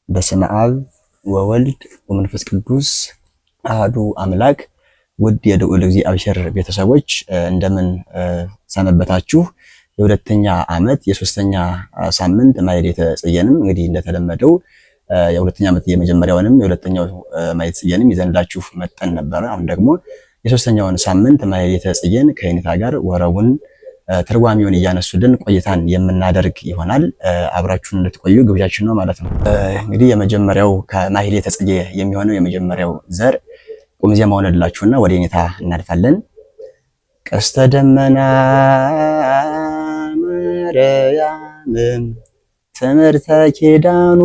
በስመ አብ ወወልድ ወመንፈስ ቅዱስ አሐዱ አምላክ። ውድ የልዑል እግዚአብሔር ቤተሰቦች እንደምን ሰነበታችሁ? የሁለተኛ ዓመት የሶስተኛ ሳምንት ማኅሌተ ጽጌንም እንግዲህ እንደተለመደው የሁለተኛ ዓመት የመጀመሪያውንም የሁለተኛው ማኅሌተ ጽጌንም ይዘንላችሁ መጠን ነበር። አሁን ደግሞ የሶስተኛውን ሳምንት ማኅሌተ ጽጌን ከየኔታ ጋር ወረቡን ትርጓሜውን እያነሱልን ቆይታን የምናደርግ ይሆናል። አብራችሁን እንድትቆዩ ግብዣችን ነው ማለት ነው። እንግዲህ የመጀመሪያው ከማኅሌተ ጽጌ የሚሆነው የመጀመሪያው ዘር ቁም ዜማውን እንላችሁና ወደ የኔታ እናልፋለን። ቀስተ ደመና ማርያም ትምህርተ ኪዳኑ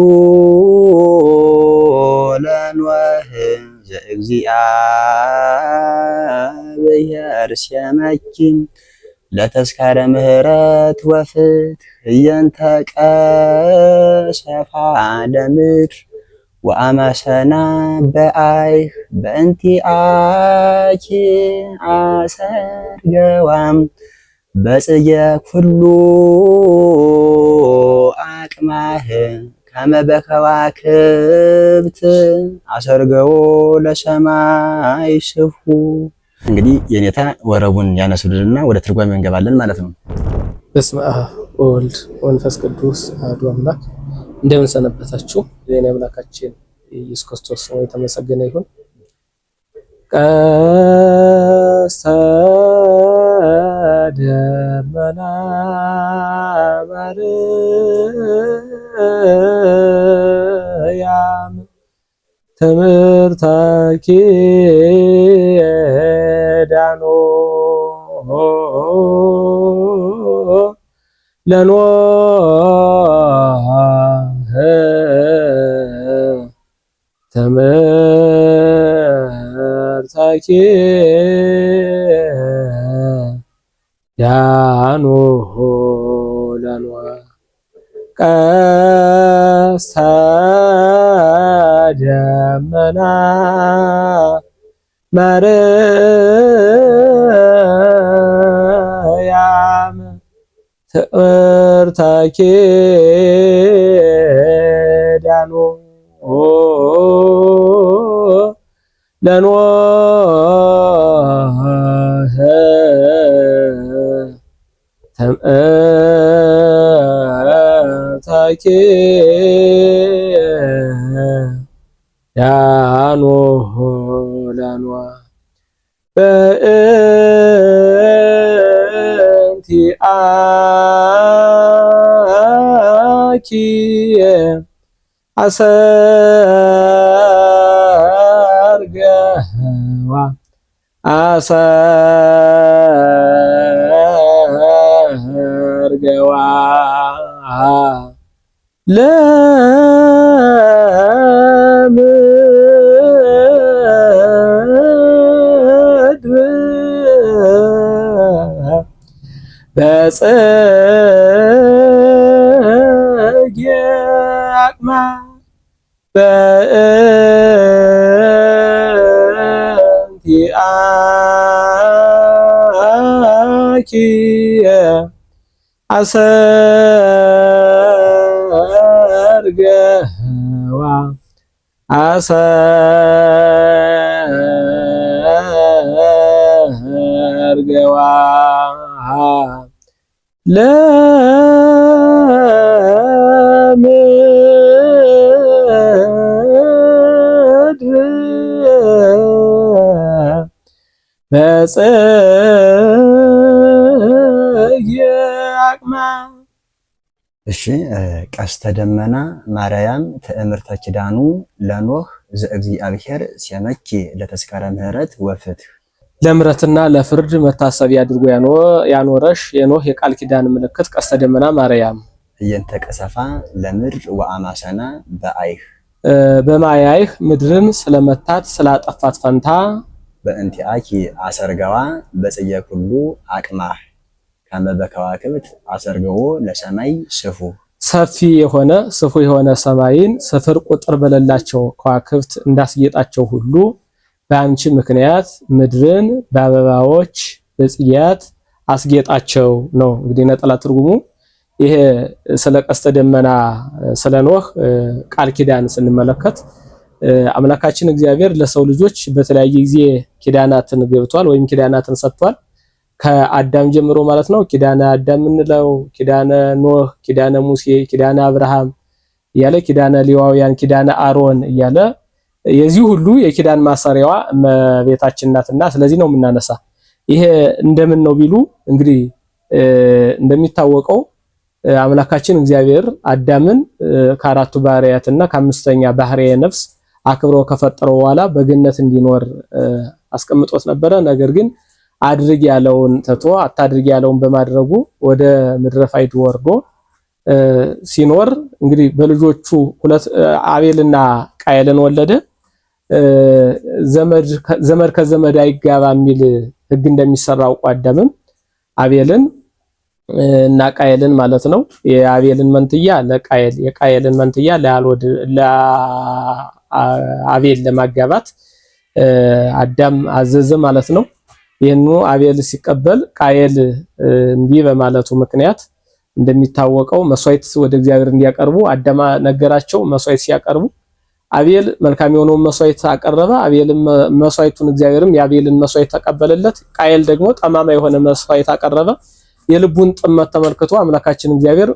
ለኖህ ዘእግዚአብሔር ሲመኪ ለተስካረ ምህረት ወፍትሕ እየንተ ቀሰፋ ለምድር ወአማሰና በአይህ በእንቲአኪ አሰርገዋም በጽጌ ኩሉ አቅማህ ከመ በከዋክብት አሰርገዎ ለሰማይ ስፉ። እንግዲህ የኔታ ወረቡን ያነሱልንና ወደ ትርጓሜው እንገባለን ማለት ነው። በስመ አብ ወወልድ ወመንፈስ ቅዱስ አሐዱ አምላክ። እንደምን ሰነበታችሁ? የኔ አምላካችን ኢየሱስ ክርስቶስ ስሙ የተመሰገነ ይሁን። ቀስተ ደመና ማርያም ትምህርተ ኪዳኑ ለኖህ ትምህርተ ኪዳኑ ለኖህ ቀስተ ደመና ማርያም ትምህርተ ኪዳኑ ለኖህ ትምህርተ ኪዳኑ ለኖህ በእንቲአኪ አሰርገዋ አሰርገዋ ለምድር በጽጌ አቅማ በእንቲአኪ አሰርገዋ አሰርገዋ ለምድር በጽጌ አቅማ። እሺ ቀስተ ደመና ማርያም ትእምርተ ኪዳኑ ለኖህ ዘእግዚአብሔር ሲመኪ ለተስካረ ምህረት ወፍትሕ ለምሕረትና ለፍርድ መታሰቢያ አድርጎ ያኖረሽ የኖህ የቃል ኪዳን ምልክት ቀስተ ደመና ማርያም እየንተ ቀሰፋ ለምድር ወአማሰና በአይህ በማያይህ ምድርን ስለመታት ስላጠፋት ፈንታ በእንቲአኪ አሰርገዋ በጽጌ ኩሉ አቅማህ ከመ በከዋክብት አሰርገዎ ለሰማይ ስፉ። ሰፊ የሆነ ስፉ የሆነ ሰማይን ስፍር ቁጥር በሌላቸው ከዋክብት እንዳስጌጣቸው ሁሉ በአንቺ ምክንያት ምድርን በአበባዎች በጽጌያት አስጌጣቸው ነው። እንግዲህ ነጠላ ትርጉሙ ይሄ ስለ ቀስተ ደመና ስለ ኖህ ቃል ኪዳን ስንመለከት አምላካችን እግዚአብሔር ለሰው ልጆች በተለያየ ጊዜ ኪዳናትን ገብቷል ወይም ኪዳናትን ሰጥቷል። ከአዳም ጀምሮ ማለት ነው። ኪዳነ አዳም እንለው፣ ኪዳነ ኖህ፣ ኪዳነ ሙሴ፣ ኪዳነ አብርሃም እያለ ኪዳነ ሌዋውያን፣ ኪዳነ አሮን እያለ የዚህ ሁሉ የኪዳን ማሰሪያዋ እመቤታችን ናትና ስለዚህ ነው የምናነሳ። ይሄ እንደምን ነው ቢሉ እንግዲህ እንደሚታወቀው አምላካችን እግዚአብሔር አዳምን ከአራቱ ባህሪያትና ከአምስተኛ ባህሪየ ነፍስ አክብሮ ከፈጠረው በኋላ በገነት እንዲኖር አስቀምጦት ነበረ። ነገር ግን አድርግ ያለውን ተቶ አታድርግ ያለውን በማድረጉ ወደ ምድረ ፋይድ ወርዶ ሲኖር እንግዲህ በልጆቹ ሁለት አቤልና ቃየልን ወለደ። ዘመድ ከዘመድ አይጋባ የሚል ሕግ እንደሚሰራው አዳምም አቤልን እና ቃየልን ማለት ነው የአቤልን መንትያ ለቃየል የቃየልን መንትያ ለአቤል ለማጋባት አዳም አዘዘ ማለት ነው። ይህኑ አቤል ሲቀበል ቃየል እምቢ በማለቱ ምክንያት እንደሚታወቀው መስዋዕት ወደ እግዚአብሔር እንዲያቀርቡ አዳም ነገራቸው። መስዋዕት ሲያቀርቡ አቤል መልካም የሆነውን መስዋዕት አቀረበ። አቤልም መስዋዕቱን እግዚአብሔርም የአቤልን መስዋዕት ተቀበለለት። ቃየል ደግሞ ጠማማ የሆነ መስዋዕት አቀረበ። የልቡን ጥመት ተመልክቶ አምላካችን እግዚአብሔር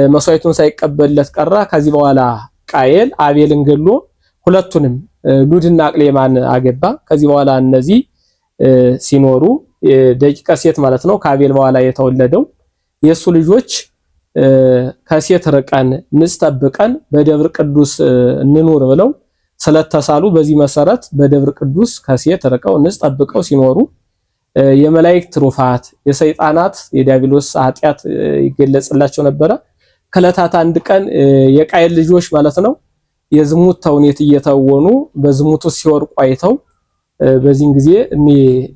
መስዋዕቱን ሳይቀበልለት ቀረ። ከዚህ በኋላ ቃየል አቤልን ገሎ ሁለቱንም ሉድና አቅሌማን አገባ። ከዚህ በኋላ እነዚህ ሲኖሩ ደቂቀ ሴት ማለት ነው ከአቤል በኋላ የተወለደው የሱ ልጆች ከሴት ርቀን ንጽ ጠብቀን በደብር ቅዱስ እንኑር ብለው ስለተሳሉ በዚህ መሰረት በደብር ቅዱስ ከሴት ርቀው ንጽ ጠብቀው ሲኖሩ የመላእክት ትሩፋት የሰይጣናት የዲያብሎስ ኃጢአት ይገለጽላቸው ነበረ። ከዕለታት አንድ ቀን የቃየል ልጆች ማለት ነው የዝሙት ተውኔት እየተወኑ በዝሙቱ ሲወርቁ አይተው በዚህን ጊዜ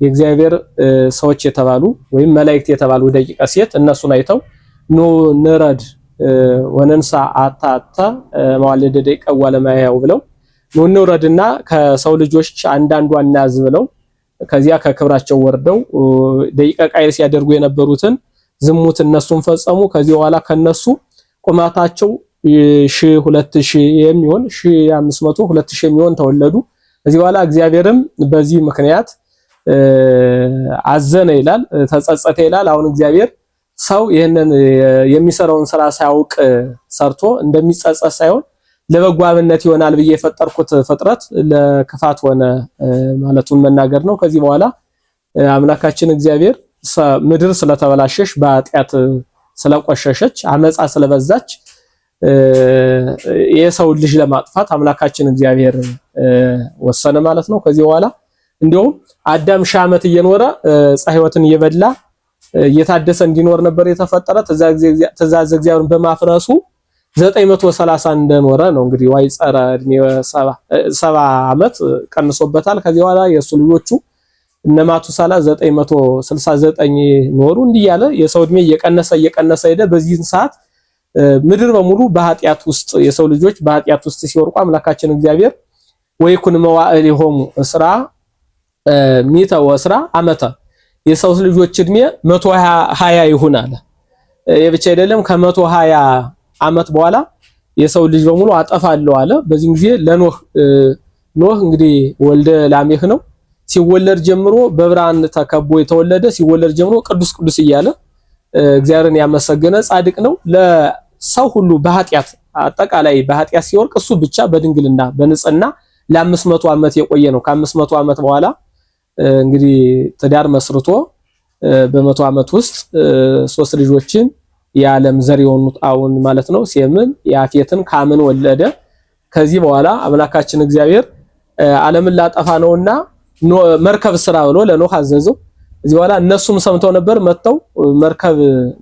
የእግዚአብሔር ሰዎች የተባሉ ወይም መላእክት የተባሉ ደቂቀ ሴት እነሱን አይተው ኖ ንረድ ወነንሳ አታታ ማዋለደ ደቂቀ ወለማያው ብለው ኖ ንረድና ከሰው ልጆች አንዳንዷን እናዝ ብለው ከዚያ ከክብራቸው ወርደው ደቂቀ ቃየል ሲያደርጉ የነበሩትን ዝሙት እነሱን ፈጸሙ። ከዚህ በኋላ ከነሱ ቁመታቸው 2000 የሚሆን 1500 2000 የሚሆን ተወለዱ። ከዚህ በኋላ እግዚአብሔርም በዚህ ምክንያት አዘነ ይላል፣ ተጸጸተ ይላል። አሁን እግዚአብሔር ሰው ይሄንን የሚሰራውን ስራ ሳያውቅ ሰርቶ እንደሚጸጸት ሳይሆን ለበጎ አብነት ይሆናል ብዬ የፈጠርኩት ፍጥረት ለክፋት ሆነ ማለቱን መናገር ነው። ከዚህ በኋላ አምላካችን እግዚአብሔር ምድር ስለተበላሸሽ በኃጢአት ስለቆሸሸች አመጻ ስለበዛች የሰው ልጅ ለማጥፋት አምላካችን እግዚአብሔር ወሰነ ማለት ነው። ከዚህ በኋላ እንዲሁም አዳም ሺህ ዓመት እየኖረ ፀሐይወትን እየበላ እየታደሰ እንዲኖር ነበር የተፈጠረ። ትእዛዝ እግዚአብሔርን በማፍረሱ 930 እንደኖረ ነው እንግዲህ ዋይ ጸረ እድሜ 70 ዓመት ቀንሶበታል። ከዚህ በኋላ የሱ ልጆቹ እነማቱሳላ 969 ኖሩ። እንዲህ ያለ የሰው እድሜ እየቀነሰ ሄደ። በዚህን ሰዓት ምድር በሙሉ በኃጢአት ውስጥ የሰው ልጆች በኃጢአት ውስጥ ሲወርቁ አምላካችን እግዚአብሔር ወይኩን መዋዕሊሆሙ እስራ ሚተ ወስራ ዓመተ የሰው ልጆች እድሜ 120 ይሁን አለ። የብቻ አይደለም ከ120 ዓመት በኋላ የሰው ልጅ በሙሉ አጠፋለሁ አለ። በዚህ ጊዜ ለኖህ እንግዲህ ወልደ ላሜህ ነው። ሲወለድ ጀምሮ በብርሃን ተከቦ የተወለደ ሲወለድ ጀምሮ ቅዱስ ቅዱስ እያለ እግዚአብሔርን ያመሰገነ ጻድቅ ነው። ለሰው ሁሉ በኃጢአት አጠቃላይ በኃጢአት ሲወርቅ እሱ ብቻ በድንግልና በንጽህና ለ500 ዓመት የቆየ ነው። ከ500 ዓመት በኋላ እንግዲህ ትዳር መስርቶ በ100 ዓመት ውስጥ 3 ልጆችን የዓለም ዘር የሆኑት አሁን ማለት ነው ሴምን ያፌትን ካምን ወለደ። ከዚህ በኋላ አምላካችን እግዚአብሔር ዓለምን ላጠፋ ነውና መርከብ ስራ ብሎ ለኖህ አዘዘው። እዚህ በኋላ እነሱም ሰምተው ነበር። መተው መርከብ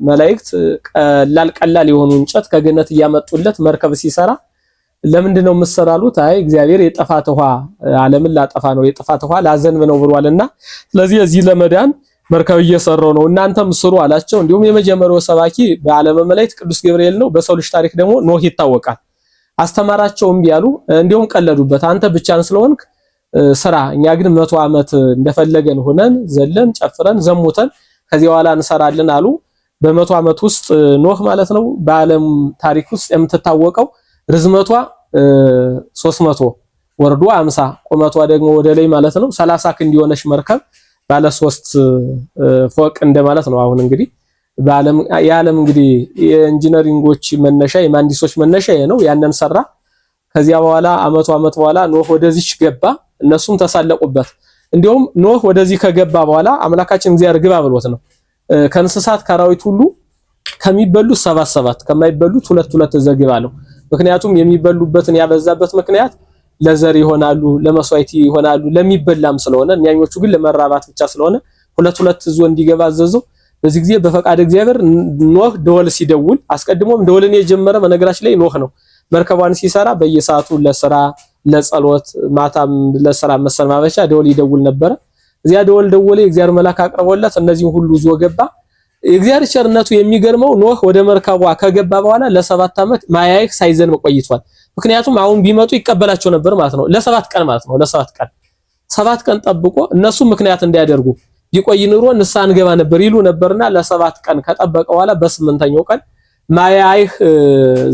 መላእክት ቀላል የሆኑ እንጨት ከገነት እያመጡለት መርከብ ሲሰራ ለምንድነው የምትሰራሉት? አይ እግዚአብሔር የጥፋት ውሃ ዓለምን ላጠፋ ነው የጥፋት ውሃ ላዘንብ ነው ብሏልና ስለዚህ እዚህ ለመዳን መርከብ እየሰራው ነው እናንተም ስሩ አላቸው። እንዲሁም የመጀመሪያው ሰባኪ በዓለመ መላእክት ቅዱስ ገብርኤል ነው። በሰው ልጅ ታሪክ ደግሞ ኖህ ይታወቃል። አስተማራቸውም ቢያሉ እንዲሁም ቀለዱበት። አንተ ብቻን ስለሆንክ ስራ፣ እኛ ግን 100 ዓመት እንደፈለገን ሆነን ዘለን ጨፍረን ዘሙተን ከዚህ በኋላ እንሰራለን አሉ። በ100 ዓመት ውስጥ ኖህ ማለት ነው በዓለም ታሪክ ውስጥ የምትታወቀው ርዝመቷ 300 ወርዷ 50 ቁመቷ ደግሞ ወደ ላይ ማለት ነው 30 ክንድ የሆነች መርከብ ባለ 3 ፎቅ እንደማለት ነው። አሁን እንግዲህ የዓለም እንግዲህ የኢንጂነሪንጎች መነሻ የማንዲሶች መነሻ ነው። ያንን ሰራ። ከዚያ በኋላ ዓመት በኋላ ኖህ ወደዚህ ገባ። እነሱም ተሳለቁበት። እንዲሁም ኖህ ወደዚህ ከገባ በኋላ አምላካችን እግዚአብሔር ግባ ብሎት ነው። ከእንስሳት ከአራዊት ሁሉ ከሚበሉት 7 ከማይበሉት 2 ዘግባለሁ። ምክንያቱም የሚበሉበትን ያበዛበት ምክንያት ለዘር ይሆናሉ፣ ለመስዋዕት ይሆናሉ፣ ለሚበላም ስለሆነ እኛኞቹ ግን ለመራባት ብቻ ስለሆነ 2 ዞ እንዲገባ አዘዘው። በዚህ ጊዜ በፈቃድ እግዚአብሔር ኖህ ደወል ሲደውል አስቀድሞም ደወልን የጀመረ በነገራችን ላይ ኖህ ነው። መርከቧን ሲሰራ በየሰዓቱ ለስራ ለጸሎት ማታም ለስራ መሰማበቻ ደወል ይደውል ነበር። እዚያ ደወል ደወለ። የእግዚአብሔር መልአክ አቅርቦለት እነዚህን ሁሉ ዞ ገባ። የእግዚአብሔር ቸርነቱ የሚገርመው ኖህ ወደ መርከቧ ከገባ በኋላ ለ7 ዓመት ማያይክ ሳይዘንብ ቆይቷል። ምክንያቱም አሁን ቢመጡ ይቀበላቸው ነበር ማለት ነው። ለ7 ቀን ማለት ነው። ለ7 ቀን ጠብቆ እነሱ ምክንያት እንዲያደርጉ ቢቆይ ኑሮ ንስሐ እንገባ ነበር ይሉ ነበርና ለ7 ቀን ከጠበቀ በኋላ በ8ኛው ቀን ማያይክ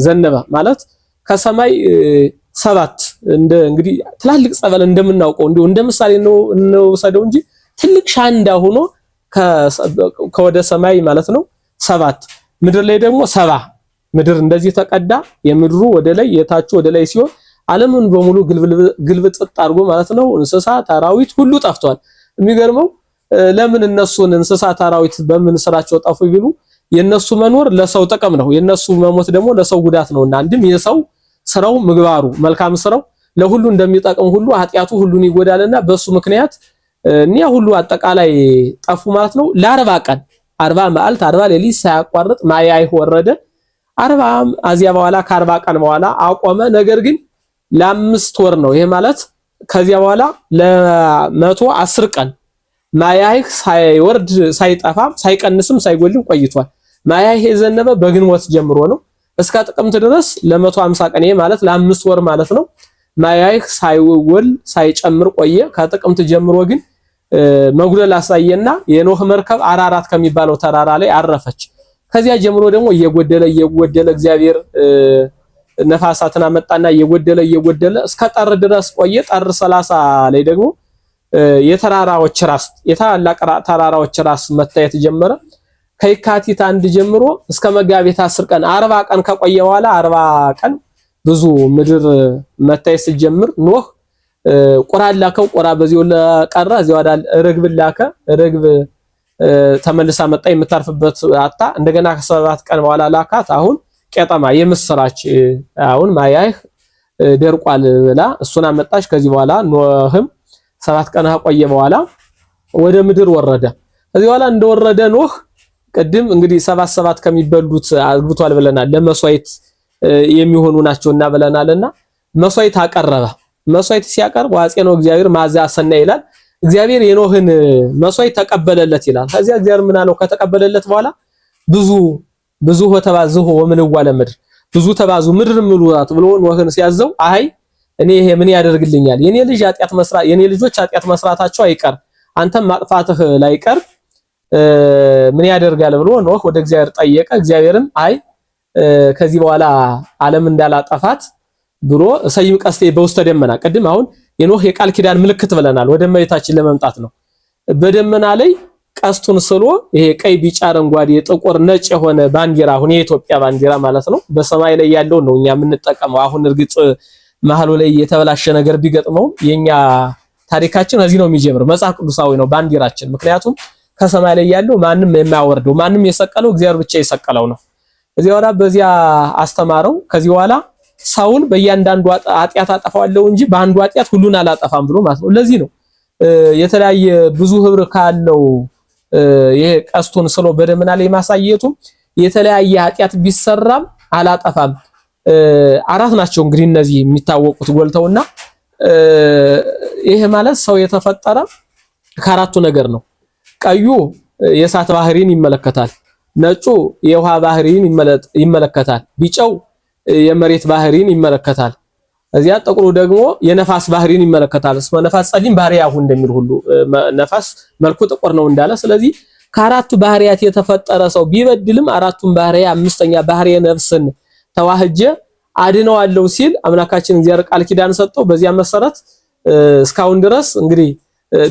ዘነበ ማለት ከሰማይ 7 እንግዲህ ትላልቅ ጸበል እንደምናውቀው እንደ ምሳሌ ነው ሰደው እንጂ ትልቅ ሻንዳ ሆኖ ከወደ ሰማይ ማለት ነው 7 ምድር ላይ ደግሞ 70 ምድር እንደዚህ ተቀዳ። የምድሩ ወደ ላይ የታቹ ወደ ላይ ሲሆን ዓለምን በሙሉ ግልብጥጥ አድርጎ ማለት ነው እንስሳት አራዊት ሁሉ ጠፍቷል። የሚገርመው ለምን እነሱን እንስሳት አራዊት በምን ስራቸው ጠፉ ቢሉ የነሱ መኖር ለሰው ጥቅም ነው፣ የነሱ መሞት ደግሞ ለሰው ጉዳት ነውና አንድም የሰው ስራው ምግባሩ መልካም ስራው ለሁሉ እንደሚጠቅም ሁሉ ኃጢያቱ ሁሉን ይጎዳልና በሱ ምክንያት እኛ ሁሉ አጠቃላይ ጠፉ ማለት ነው። ለ40 ቀን 40 መዓልት 40 ሌሊት ሳያቋርጥ ማያይክ ወረደ። 40 አዚያ በኋላ ከ40 ቀን በኋላ አቆመ። ነገር ግን ለ5 ወር ነው። ይሄ ማለት ከዚያ በኋላ ለ110 ቀን ማያይክ ሳይወርድ ሳይጠፋ ሳይቀንስም ሳይጎልም ቆይቷል። ማያይክ የዘነበ በግንቦት ጀምሮ ነው እስከ ጥቅምት ድረስ ለ150 ቀን። ይሄ ማለት ለ5 ወር ማለት ነው። ማያይክ ሳይወል ሳይጨምር ቆየ። ከጥቅምት ጀምሮ ግን መጉደል አሳየና የኖህ መርከብ አራራት ከሚባለው ተራራ ላይ አረፈች። ከዚያ ጀምሮ ደግሞ እየጎደለ እግዚአብሔር ነፋሳትን አመጣና እየጎደለ እስከ ጠር ድረስ ቆየ። ጠር 30 ላይ ደግሞ የተራራዎች ራስ የታላቅ ተራራዎች ራስ መታየት ጀመረ። ከየካቲት 1 ጀምሮ እስከ መጋቢት 10 ቀን 40 ቀን ከቆየ በኋላ 40 ቀን ብዙ ምድር መታየት ሲጀምር ኖህ ቁራ ላከው። ቁራ በዚሁ ለቀረ እዚያው አዳል ርግብ ላከ። ርግብ ተመልሳ መጣ። የምታርፍበት አጣ። እንደገና ከ7 ቀን በኋላ ላካት። አሁን ቄጠማ የምስራች አሁን ማያይክ ደርቋል ብላ እሱን አመጣች። ከዚህ በኋላ ኖህም 7 ቀን ቆየ በኋላ ወደ ምድር ወረደ። ከዚህ በኋላ እንደወረደ ኖህ ቅድም እንግዲህ 7 ከሚበሉት አግብቷል ብለናል። ለመስዋዕት የሚሆኑ ናቸውና ብለናልና መስዋዕት አቀረበ። መስዋዕት ሲያቀርብ ዋጼ ነው እግዚአብሔር ማዛ ሰና ይላል። እግዚአብሔር የኖህን መስዋዕት ተቀበለለት ይላል። ከዚያ እግዚአብሔር ምን አለው? ከተቀበለለት በኋላ ብዙ ተባዝሁ ወምልዋ ለምድር ብዙ ተባዙ ምድር ምሉት ብሎ ኖህን ሲያዘው አይ እኔ ይሄ ምን ያደርግልኛል? የኔ ልጆች ኃጢአት መስራታቸው አይቀር አንተም ማጥፋትህ ላይቀር ምን ያደርጋል ብሎ ኖህ ወደ እግዚአብሔር ጠየቀ። እግዚአብሔርም አይ ከዚህ በኋላ ዓለም እንዳላጠፋት ብሎ ሰይም ቀስቴ በውስተ ደመና ቅድም አሁን የኖህ የቃል ኪዳን ምልክት ብለናል። ወደ እመቤታችን ለመምጣት ነው። በደመና ላይ ቀስቱን ስሎ ይሄ ቀይ ቢጫ አረንጓዴ ጥቁር ነጭ የሆነ ባንዲራ አሁን የኢትዮጵያ ባንዲራ ማለት ነው በሰማይ ላይ ያለው ነው እኛ የምንጠቀመው። አሁን እርግጥ መሐሉ ላይ የተበላሸ ነገር ቢገጥመው የኛ ታሪካችን እዚህ ነው የሚጀምረው። መጽሐፍ ቅዱሳዊ ነው ባንዲራችን። ምክንያቱም ከሰማይ ላይ ያለው ማንም የማያወርደው ማንም የሰቀለው እግዚአብሔር ብቻ የሰቀለው ነው። እዚህ በኋላ በዚያ አስተማረው። ከዚህ በኋላ ሰውን በእያንዳንዱ ኃጢአት አጠፋዋለሁ እንጂ በአንዱ ኃጢአት ሁሉን አላጠፋም ብሎ ማለት ነው። ለዚህ ነው የተለያየ ብዙ ህብር ካለው ይሄ ቀስቱን ስሎ በደመና ላይ ማሳየቱ የተለያየ ኃጢአት ቢሰራም አላጠፋም። 4 ናቸው እንግዲህ እነዚህ የሚታወቁት ጎልተውና ይሄ ማለት ሰው የተፈጠረ ከአራቱ ነገር ነው። ቀዩ የእሳት ባህሪን ይመለከታል። ነጩ የውሃ ባህሪን ይመለከታል። ቢጫው የመሬት ባህሪን ይመለከታል። እዚያ ጥቁሩ ደግሞ የነፋስ ባህሪን ይመለከታል። እስመ ነፋስ ጸሊም ባህሪ ያሁ እንደሚል ሁሉ ነፋስ መልኩ ጥቁር ነው እንዳለ። ስለዚህ ከአራቱ ባህሪያት የተፈጠረ ሰው ቢበድልም አራቱን ባህሪያ አምስተኛ ባህሪየ ነፍስን ተዋህጀ አድነዋለሁ ሲል አምላካችን እግዚአብሔር ቃል ኪዳን ሰጠው። በዚያ መሰረት እስካሁን ድረስ እንግዲህ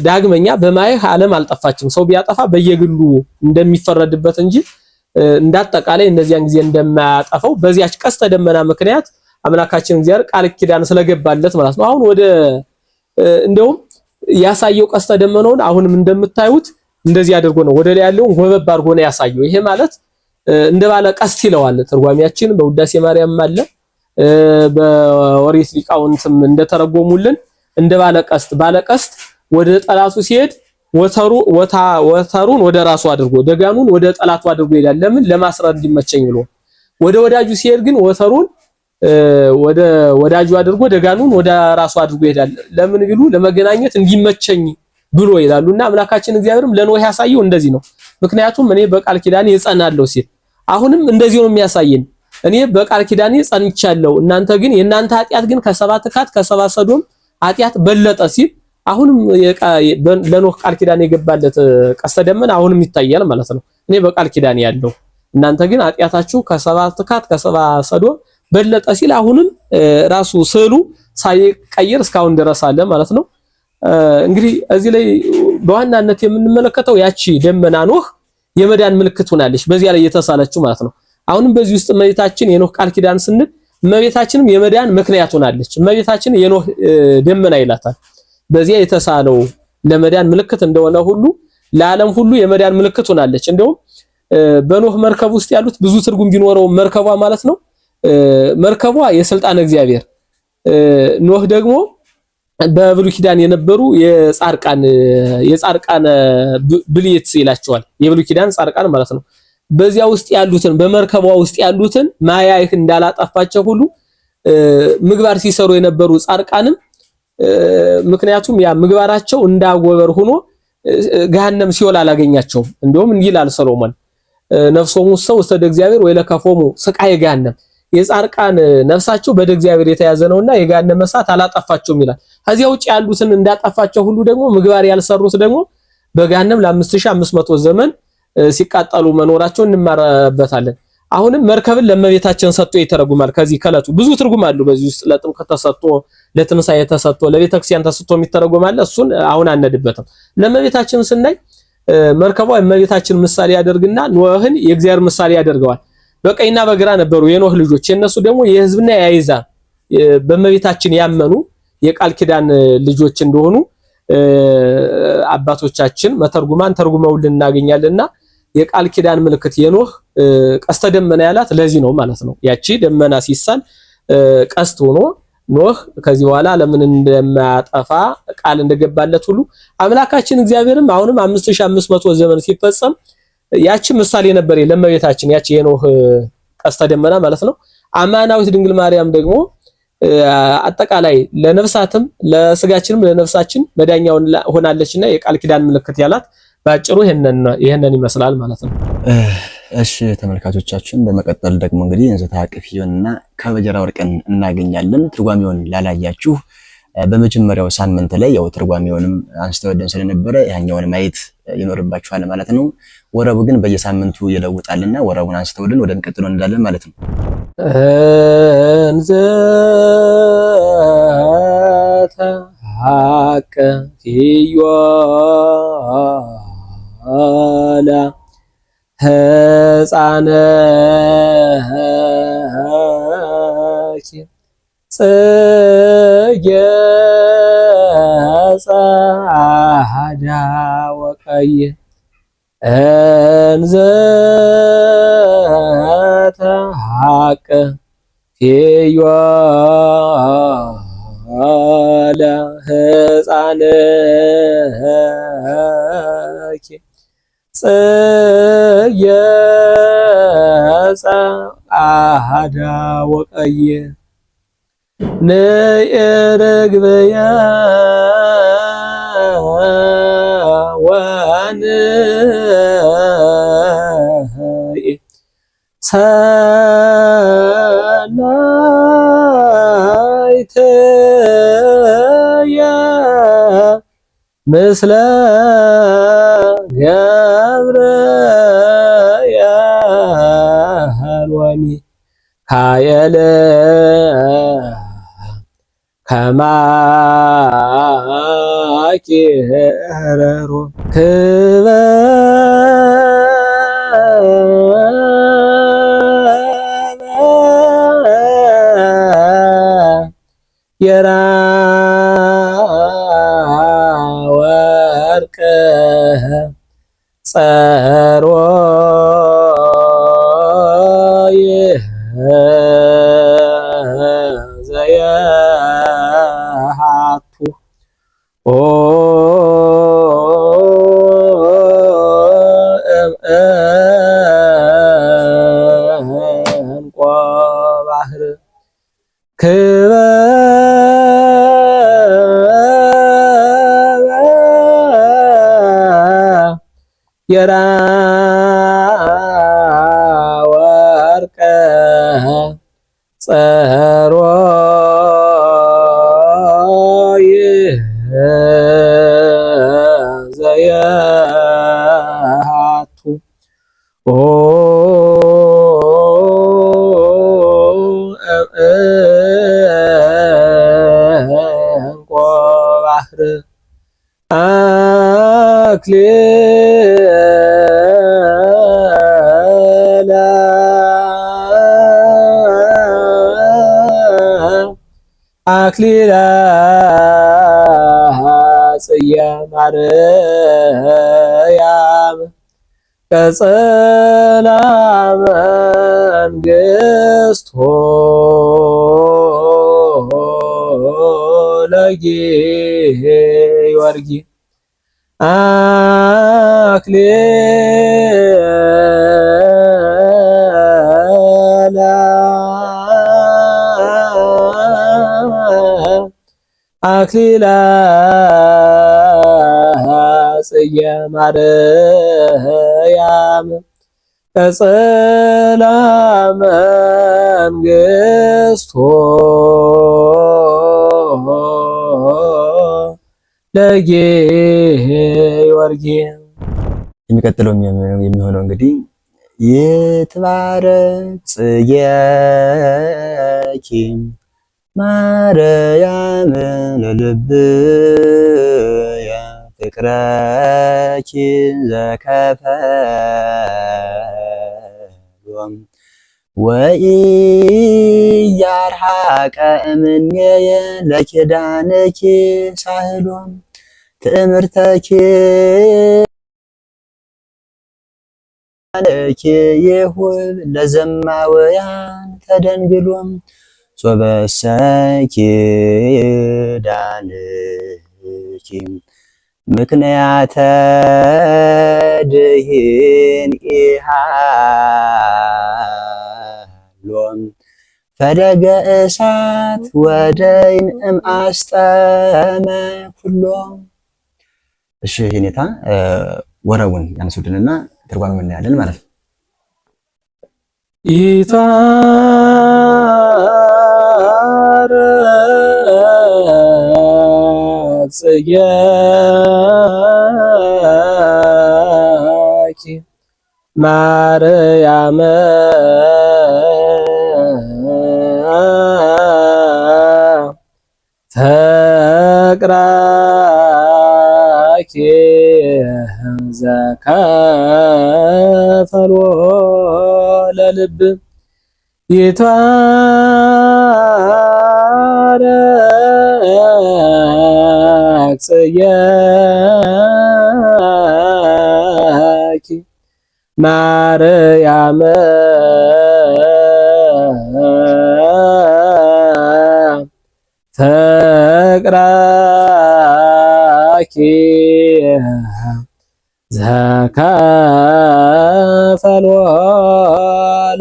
ዳግመኛ በማይህ ዓለም አልጠፋችም። ሰው ቢያጠፋ በየግሉ እንደሚፈረድበት እንጂ እንዳጠቃላይ እነዚያን ጊዜ እንደማያጠፋው በዚያች ቀስተ ደመና ምክንያት አምላካችን እግዚአብሔር ቃል ኪዳን ስለገባለት ማለት ነው። አሁን ወደ እንደውም ያሳየው ቀስተ ደመናውን አሁንም እንደምታዩት እንደዚህ አድርጎ ነው ወደ ላይ ያለውን ጎበብ አድርጎ ነው ያሳየው። ይሄ ማለት እንደባለ ቀስት ይለዋል ትርጓሚያችን በውዳሴ ማርያም አለ በኦሪት ሊቃውንትም እንደተረጎሙልን እንደባለ ቀስት ባለ ቀስት ወደ ጠላቱ ሲሄድ ወተሩን ወደ ራሱ አድርጎ ደጋኑን ወደ ጠላቱ አድርጎ ይላል። ለምን ለማስረድ እንዲመቸኝ ብሎ ወደ ወዳጁ ሲሄድ ግን ወተሩን ወደ ወዳጁ አድርጎ ደጋኑን ወደ ራሱ አድርጎ ይሄዳል። ለምን ቢሉ ለመገናኘት እንዲመቸኝ ብሎ ይላሉና አምላካችን እግዚአብሔርም ለኖህ ያሳየው እንደዚህ ነው። ምክንያቱም እኔ በቃል ኪዳኔ እጸናለሁ ሲል አሁንም እንደዚህ ነው የሚያሳየን። እኔ በቃል ኪዳኔ ጸንቻለሁ እናንተ ግን የናንተ ኃጢያት ግን ከሰባት ካት ከሰባት ሰዶም ኃጢያት በለጠ ሲል አሁንም ለኖህ ቃል ኪዳን የገባለት ቀስተ ደመና አሁንም ይታያል ማለት ነው። እኔ በቃል ኪዳኔ ያለው እናንተ ግን ኃጢያታችሁ ከሰባት ካት ከሰባት ሰዶም በለጠ ሲል አሁንም ራሱ ስዕሉ ሳይቀየር እስካሁን ድረስ አለ ማለት ነው። እንግዲህ እዚህ ላይ በዋናነት የምንመለከተው ያቺ ደመና ኖህ የመዳን ምልክት ሆናለች በዚያ ላይ የተሳለችው ማለት ነው። አሁንም በዚህ ውስጥ እመቤታችን የኖህ ቃል ኪዳን ስንል እመቤታችንም የመዳን ምክንያት ሆናለች። እመቤታችን የኖህ ደመና ይላታል። በዚያ የተሳለው ለመዳን ምልክት እንደሆነ ሁሉ ለዓለም ሁሉ የመዳን ምልክት ሆናለች። እንደውም በኖህ መርከብ ውስጥ ያሉት ብዙ ትርጉም ቢኖረው መርከቧ ማለት ነው መርከቧ የስልጣን እግዚአብሔር ኖህ ደግሞ በብሉይ ኪዳን የነበሩ የጻርቃን ብልየት ይላቸዋል። የብሉይ ኪዳን ጻርቃን ማለት ነው። በዚያ ውስጥ ያሉትን በመርከቧ ውስጥ ያሉትን ማያይህ እንዳላጠፋቸው ሁሉ ምግባር ሲሰሩ የነበሩ ጻርቃንም ምክንያቱም ያ ምግባራቸው እንዳጎበር ሆኖ ገሃነም ሲኦል አላገኛቸውም። እንደውም እንዲህ ይላል ሰሎሞን ነፍሶሙ ሰው ወሰደ እግዚአብሔር ወይ ለከፎሙ ስቃየ ገሃነም የጻርቃን ነፍሳቸው በደ እግዚአብሔር የተያዘ ነውና የገሃነመ እሳት አላጠፋቸውም ይላል። ከዚያ ውጪ ያሉትን እንዳጠፋቸው ሁሉ ደግሞ ምግባር ያልሰሩት ደግሞ በገሃነም ለ5500 ዘመን ሲቃጠሉ መኖራቸው እንማረበታለን። አሁንም መርከብን ለእመቤታችን ሰጥቶ ይተረጉማል። ከዚህ ከለቱ ብዙ ትርጉም አሉ። በዚህ ውስጥ ለጥምቀት ተሰጥቶ ለትንሳኤ ተሰጥቶ ለቤተክርስቲያን ተሰጥቶ የሚተረጉማል። እሱን አሁን አንነድበትም። ለእመቤታችን ስናይ መርከቧ የእመቤታችን ምሳሌ ያደርግና ኖህን የእግዚአብሔር ምሳሌ ያደርገዋል። በቀኝና በግራ ነበሩ የኖህ ልጆች። የነሱ ደግሞ የሕዝብና የአሕዛብ በእመቤታችን ያመኑ የቃል ኪዳን ልጆች እንደሆኑ አባቶቻችን መተርጉማን ተርጉመውልን እናገኛለንና የቃል ኪዳን ምልክት የኖህ ቀስተ ደመና ያላት ለዚህ ነው ማለት ነው። ያቺ ደመና ሲሳል ቀስት ሆኖ ኖህ ከዚህ በኋላ ለምን እንደማያጠፋ ቃል እንደገባለት ሁሉ አምላካችን እግዚአብሔርም አሁንም 5500 ዘመን ሲፈጸም ያቺ ምሳሌ ነበር ለእመቤታችን ያቺ የኖህ ቀስተ ደመና ማለት ነው። አማናዊት ድንግል ማርያም ደግሞ አጠቃላይ ለነፍሳትም ለስጋችንም ለነፍሳችን መዳኛው ሆናለችና የቃል ኪዳን ምልክት ያላት ባጭሩ ይሄንን ይመስላል ማለት ነው። እሺ ተመልካቾቻችን በመቀጠል ደግሞ እንግዲህ እንዘታ ቅፊዮንና ከበጀራ ወርቅን እናገኛለን። ትርጓሜውን ላላያችሁ በመጀመሪያው ሳምንት ላይ ያው ትርጓሜውንም አንስተውልን ስለነበረ ያኛውን ማየት ይኖርባችኋል ማለት ነው። ወረቡ ግን በየሳምንቱ ይለውጣልና ወረቡን አንስተውልን ወደ እንቀጥለው እንዳለን ማለት ነው። እንዘታ ቅፊዮን ሕፃነኪ ጽጌ ጸዓዳ ወቀይ እንዘ ተሐቅፊዮን ሕፃነኪ ጽጌ ጸዓዳ ወቀይ ንርግብየ ወንይ ሰናይትየ ምስለ ገብረ ካየለ ከማኪ ረሮ የራ ወርቅ ጸሮ ዘየሃቱ ኦ እንቆ ባህር የራ ወርቀ ጸሮ ዘየሃቱ ኦ እንቆ ባህር አክሊለ አክሊለ ጽየ ማርያም ቀጸላ መንግሥቶ ለጊዮርጊስ አክሊለ አክሊለ ጽየ ማርያም ቀጸላ መንግሥቶ ለጊዮርጊስ። የሚቀጥለው የሚሆነው እንግዲህ ይትባረክ ጽጌኪ ማርያም ለልብየ ፍቅረኪ ዘከፈሎም ወኢያርሐቀ እምኔየ ለኪዳንኪ ሳህሎም ትእምርተኪ ለኪ ይሁብ ለዘማውያን ተደንግሎም ሶበሰኪ ዳንኪ ምክንያተ ድኂን ኢሃሎም ፈለገ እሳት ወደይን እምአስጠመ ኩሎም። እሺ የኔታ ወረቡን ያነሱልንና ትርጓሜውን እናያለን ማለት ነው። ይትባረክ ጽጌኪ ማርያም ፍቅረኪ ዘከፈሎ ለልብ ይትባረክ ጽጌኪ ማርያም ፍቅረኪ ዘከፈሎ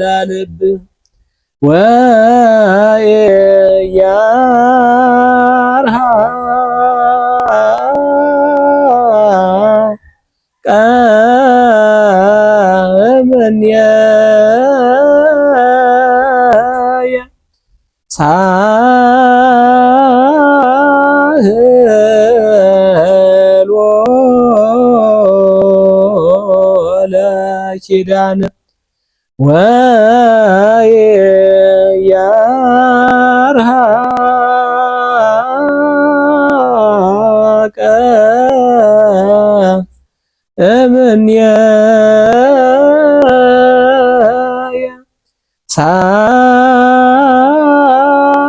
ለልብ ወኢያርሐቀ እምኔየ ሳህሎ ለኪዳን ወኢያርሐቀ ያላራቀ እምኔየ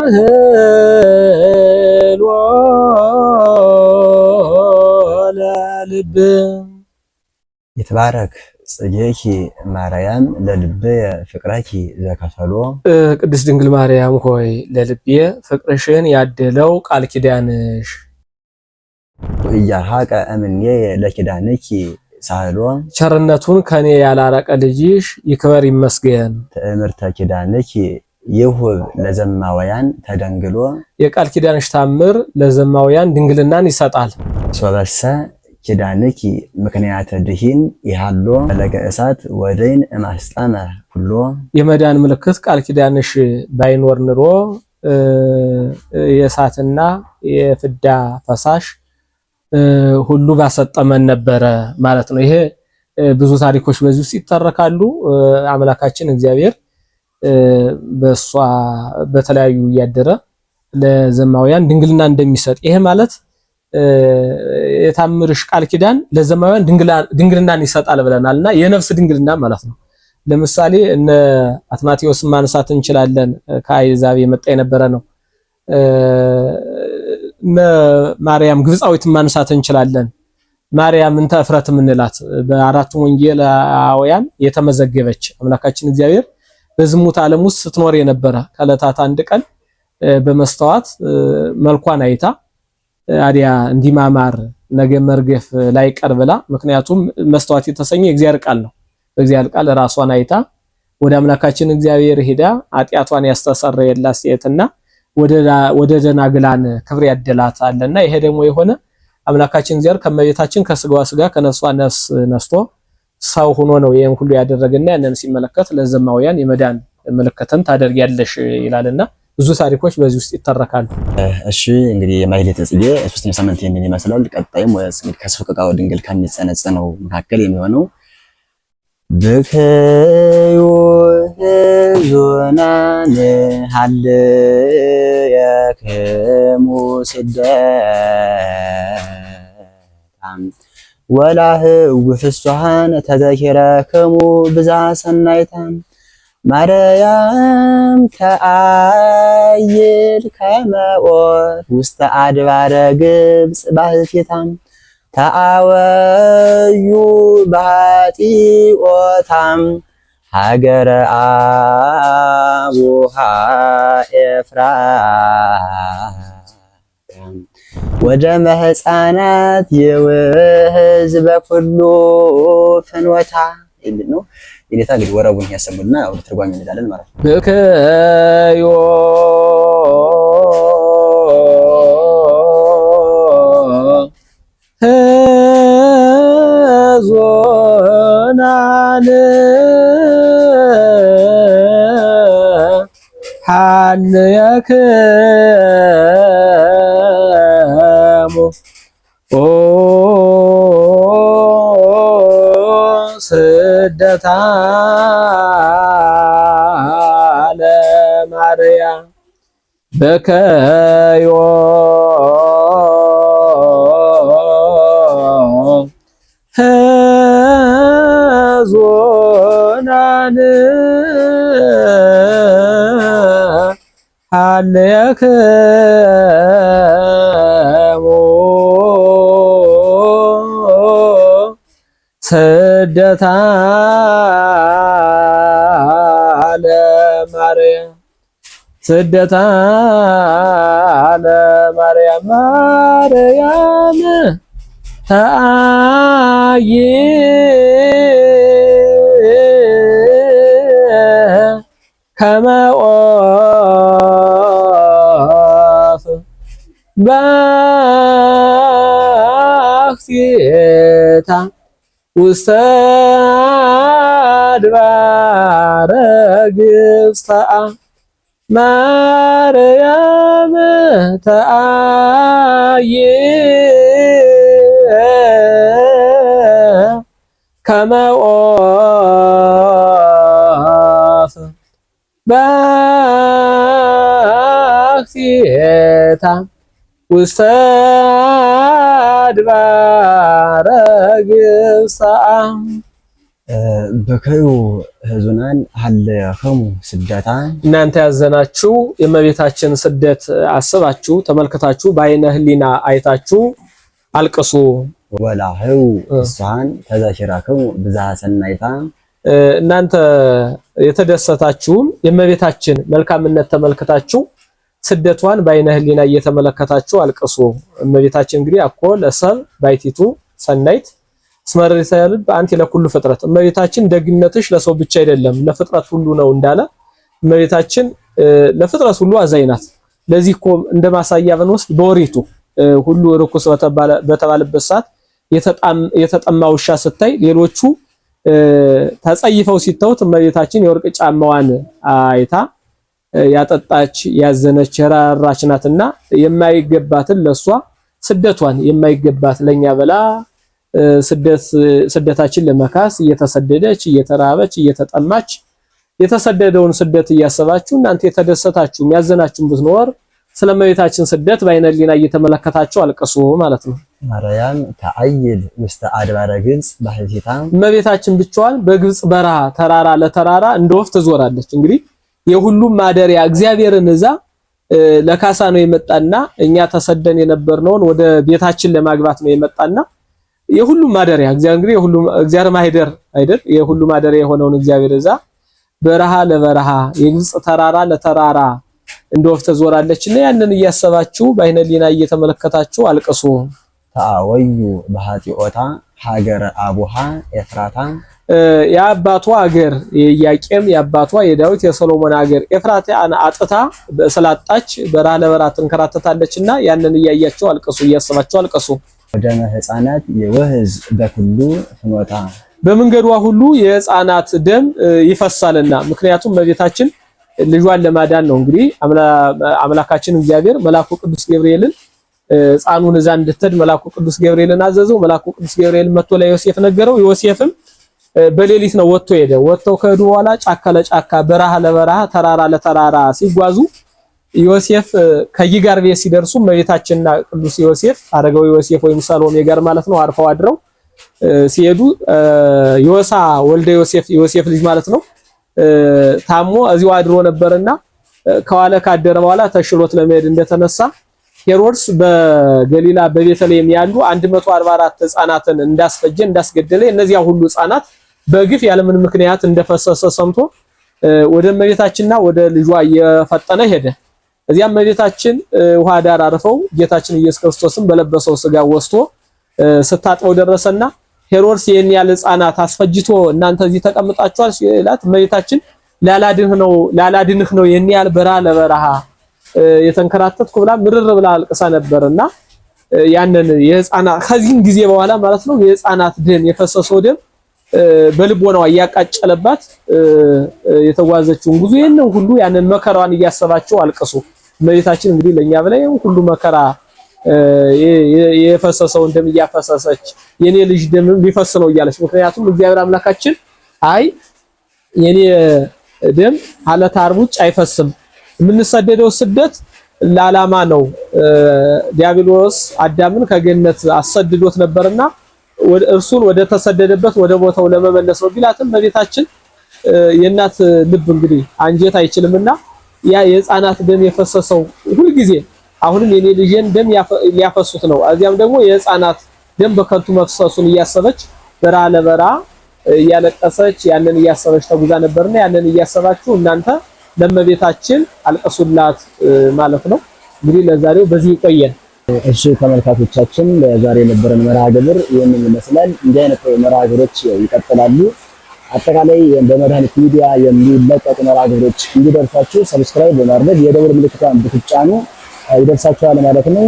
ሳህል ለልብ ይትባረክ ጽጌኪ ማርያም ለልብየ ፍቅረኪ ዘከፈሎ። ቅድስት ድንግል ማርያም ሆይ ለልቤ ፍቅርሽን ያደለው ቃል ኪዳንሽ ኢያሃቀ እምኔየ ለኪዳንኪ ሳህሎ። ቸርነቱን ከኔ ያላረቀ ልጅሽ ይክበር ይመስገን። ትእምርተ ኪዳንኪ ይሁብ ለዘማውያን ተደንግሎ። የቃል ኪዳንሽ ታምር ለዘማውያን ድንግልናን ይሰጣል። ሶበሰ ኪዳንኪ ምክንያተ ድኂን ይሃሎ ፈለገ እሳት ወደይን እማስጣመ ሁሎ። የመዳን ምልክት ቃል ኪዳንሽ ባይኖር ኑሮ የእሳትና የፍዳ ፈሳሽ ሁሉ ባሰጠመን ነበረ ማለት ነው። ይሄ ብዙ ታሪኮች በዚህ ውስጥ ይተረካሉ። አምላካችን እግዚአብሔር በሷ በተለያዩ እያደረ ለዘማውያን ድንግልና እንደሚሰጥ ይሄ ማለት የታምርሽ ቃል ኪዳን ለዘማውያን ድንግልናን ይሰጣል ብለናልና የነፍስ ድንግልና ማለት ነው። ለምሳሌ እነ አትናቴዎስን ማንሳት እንችላለን። ከአይዛብ የመጣ የነበረ ነው። ማርያም ግብፃዊትን ማንሳት እንችላለን። ማርያም እንተ እፍረት ምንላት በአራቱ ወንጌላውያን የተመዘገበች አምላካችን እግዚአብሔር በዝሙት ዓለም ውስጥ ስትኖር የነበረ ከዕለታት አንድ ቀን በመስተዋት መልኳን አይታ አዲያ እንዲማማር ነገ መርገፍ ላይ ቀርብላ፣ ምክንያቱም መስተዋት የተሰኘ የእግዚአብሔር ቃል ነው። በእግዚአብሔር ቃል ራሷን አይታ ወደ አምላካችን እግዚአብሔር ሄዳ ኃጢአቷን ያስተሰረየላት ሴትና ወደ ደናግላን ክብር ያደላታልና ይሄ ደግሞ የሆነ አምላካችን እግዚአብሔር ከመቤታችን ከስጋዋ ስጋ ከነፍሷ ነፍስ ነስቶ ሰው ሆኖ ነው ይሄን ሁሉ ያደረገና ያንን ሲመለከት ለዘማውያን የመዳን ምልክትን ታደርጊያለሽ ይላልና ብዙ ታሪኮች በዚህ ውስጥ ይተረካሉ። እሺ እንግዲህ የማኅሌተ ጽጌ ሶስተኛው ሳምንት ይሄንን ይመስላል። ቀጣይም ከስፍቃው ድንግል ከሚጸነጸነው መካከል የሚሆነው ብክዩ ሕዙናን ሀልየክሙ ስደታም ወላህው ፍስሐን ተዘኪረክሙ ብዝሃ ሰናይታም ማርያም ተአይል ከመ ዖፍ ውስተ አድባረ ግብጽ ባሕቲታም ተአወዩ በኃጢኦታም ሀገረ አቡሃ ኤፍራታም ወደ መህፃናት የውህዝ በኩሉ ፍኖታ የሚል ነው። የኔታ እንግዲህ ወረቡን ያሰሙልና ወደ ትርጓሜ እንሄዳለን ማለት ነው። ብከዮ ሕዙናን ሀልየክሙ ስደታ ለማርያም በከዮ ሕዙናን ሀልየክሙ ስደታ ለማርያም ስደታ ለማርያም ማርያም ተአይ ከመ ዖፍ ባሕቲታ ውስተ አድባረ ግብጽ ማርያም ተአይ ከመ ዖፍ ባሕቲታ ውስተ አድባረ ግብጽአ በከዩ ህዙናን ሀለኸሙ ስደታ እናንተ ያዘናችሁ የእመቤታችን ስደት አስባችሁ ተመልክታችሁ በዓይነ ህሊና አይታችሁ አልቅሱ። ወላህው እሷን ተዛሽራከሙ ብዝሃ ሰናይታ እናንተ የተደሰታችሁም የእመቤታችን መልካምነት ተመልክታችሁ ስደቷን በዓይነ ህሊና እየተመለከታችሁ አልቅሱ። እመቤታችን እንግዲህ አኮ ለሰብ ባይቲቱ ሰናይት ስመረሪታ ልብ አንቲ ለኩሉ ፍጥረት እመቤታችን ደግነትሽ ለሰው ብቻ አይደለም ለፍጥረት ሁሉ ነው እንዳለ እመቤታችን ለፍጥረት ሁሉ አዛኝ ናት። ለዚህ እኮ እንደ ማሳያ ብንወስድ በወሪቱ ሁሉ ርኩስ በተባለበት ሰዓት የተጠማ ውሻ ስታይ ሌሎቹ ተጸይፈው ሲተውት እመቤታችን የወርቅ ጫማዋን አይታ ያጠጣች ያዘነች የራራች ናትና የማይገባትን ለሷ ስደቷን የማይገባት ለኛ በላ ስደታችን ለመካስ እየተሰደደች እየተራበች እየተጠማች የተሰደደውን ስደት እያሰባችሁ እናንተ የተደሰታችሁ ያዘናችሁን ብትኖር ስለመቤታችን ስደት በዓይነ ህሊና እየተመለከታችሁ አልቅሱ ማለት ነው። ማርያም ተአይል ውስተ አድባረ ግብጽ ባህቲታ እመቤታችን ብቻዋን በግብጽ በረሃ ተራራ ለተራራ እንደ ወፍ ትዞራለች። እንግዲህ የሁሉም ማደሪያ እግዚአብሔርን እዛ ለካሳ ነው የመጣና እኛ ተሰደን የነበርነውን ወደ ቤታችን ለማግባት ነው የመጣና የሁሉም ማደሪያ እግዚአብሔር እንግዲህ የሁሉም እግዚአብሔር ማህደር አይደል? የሁሉም ማደሪያ የሆነውን እግዚአብሔር እዛ በረሃ ለበረሃ የግብጽ ተራራ ለተራራ እንደ ወፍ ትዞራለችና ያንን እያሰባችሁ በዓይነ ህሊና እየተመለከታችሁ አልቅሱ። ተአወዩ በሃጢኦታ ሀገረ አቡሃ ኤፍራታ የአባቷ ሀገር የኢያቄም የአባቷ የዳዊት የሰሎሞን ሀገር ኤፍራታን አጥታ ስላጣች በረሃ ለበረሃ ትንከራተታለችና ያንን እያያችሁ አልቅሱ እያሰባችሁ አልቅሱ። ወደመ ህፃናት የወህዝ በኩሉ ፍኖታ በመንገዷ ሁሉ የህፃናት ደም ይፈሳልና ምክንያቱም እመቤታችን ልጇን ለማዳን ነው። እንግዲህ አምላካችን እግዚአብሔር መልአኩ ቅዱስ ገብርኤልን ህፃኑን እዛ እንድትሄድ መልአኩ ቅዱስ ገብርኤልን አዘዘው። መልአኩ ቅዱስ ገብርኤል መጥቶ ለዮሴፍ ነገረው። ዮሴፍም በሌሊት ነው ወጥቶ ሄደ። ወጥተው ከሄዱ በኋላ ጫካ ለጫካ በረሃ ለበረሃ ተራራ ለተራራ ሲጓዙ ዮሴፍ ከይጋር ቤት ሲደርሱ እመቤታችንና ቅዱስ ዮሴፍ አረጋዊ ዮሴፍ ወይም ሰሎሜ ጋር ማለት ነው አርፈው አድረው ሲሄዱ ዮሳ ወልደ ዮሴፍ ልጅ ማለት ነው ታሞ እዚሁ አድሮ ነበርና ከዋለ ካደረ በኋላ ተሽሎት ለመሄድ እንደተነሳ ሄሮድስ በገሊላ በቤተልሔም ያሉ 144 ህፃናትን እንዳስገደለ እነዚያ ሁሉ ህፃናት በግፍ ያለምን ምክንያት እንደፈሰሰ ሰምቶ ወደ እመቤታችንና ወደ ልጇ እየፈጠነ ሄደ። እዚያም እመቤታችን ውሃ ዳር አርፈው ጌታችን ኢየሱስ ክርስቶስን በለበሰው ስጋ ወስቶ ስታጥበው ደረሰና ሄሮድስ የኔ ያለ ህፃናት አስፈጅቶ እናንተ እዚህ ተቀምጣችኋል ሲላት እመቤታችን ላላድንህ ነው የኔ ያለ በረሃ ለበረሃ የተንከራተትኩ ብላ ምርር ብላ አልቅሳ ነበርና ያንን የህፃናት ከዚህን ጊዜ በኋላ ማለት ነው የህፃናት ደም የፈሰሰው ደም በልቦናዋ ያቃጨለባት የተጓዘችውን ጉዞ የነው ሁሉ ያንን መከራዋን እያሰባቸው አልቅሱ። እመቤታችን እንግዲህ ለኛ በላይ ሁሉ መከራ የፈሰሰውን ደም እያፈሰሰች የኔ ልጅ ደም ሊፈስ ነው እያለች ምክንያቱም እግዚአብሔር አምላካችን አይ የኔ ደም አለታ አርቡጭ አይፈስም የምንሰደደው ስደት ለዓላማ ነው። ዲያብሎስ አዳምን ከገነት አሰድዶት ነበርና እርሱን ወደ ተሰደደበት ወደ ቦታው ለመመለስ ነው ቢላትም በቤታችን የእናት ልብ እንግዲህ አንጀት አይችልምና ያ የህፃናት ደም የፈሰሰው ሁሉ ጊዜ አሁንም የኔ ልጅን ደም ሊያፈሱት ነው። አዚያም ደግሞ የህፃናት ደም በከንቱ መፍሰሱን እያሰበች በረሃ ለበረሃ እያለቀሰች ያንን እያሰበች ተጉዛ ነበርና ያንን እያሰባችሁ እናንተ ለእመቤታችን አልቅሱላት ማለት ነው። እንግዲህ ለዛሬው በዚህ ይቆየን። እሺ ተመልካቾቻችን ለዛሬ የነበረን መርሃ ግብር ይህንን ይመስላል። እንዲህ አይነት መርሃ ግብሮች ይቀጥላሉ። አጠቃላይ በመድኃኒት ሚዲያ የሚለቀቁ መርሃ ግብሮች እንዲደርሳችሁ ሰብስክራይብ በማድረግ የደወል ምልክቷን ብትጫኑ ይደርሳችኋል ማለት ነው።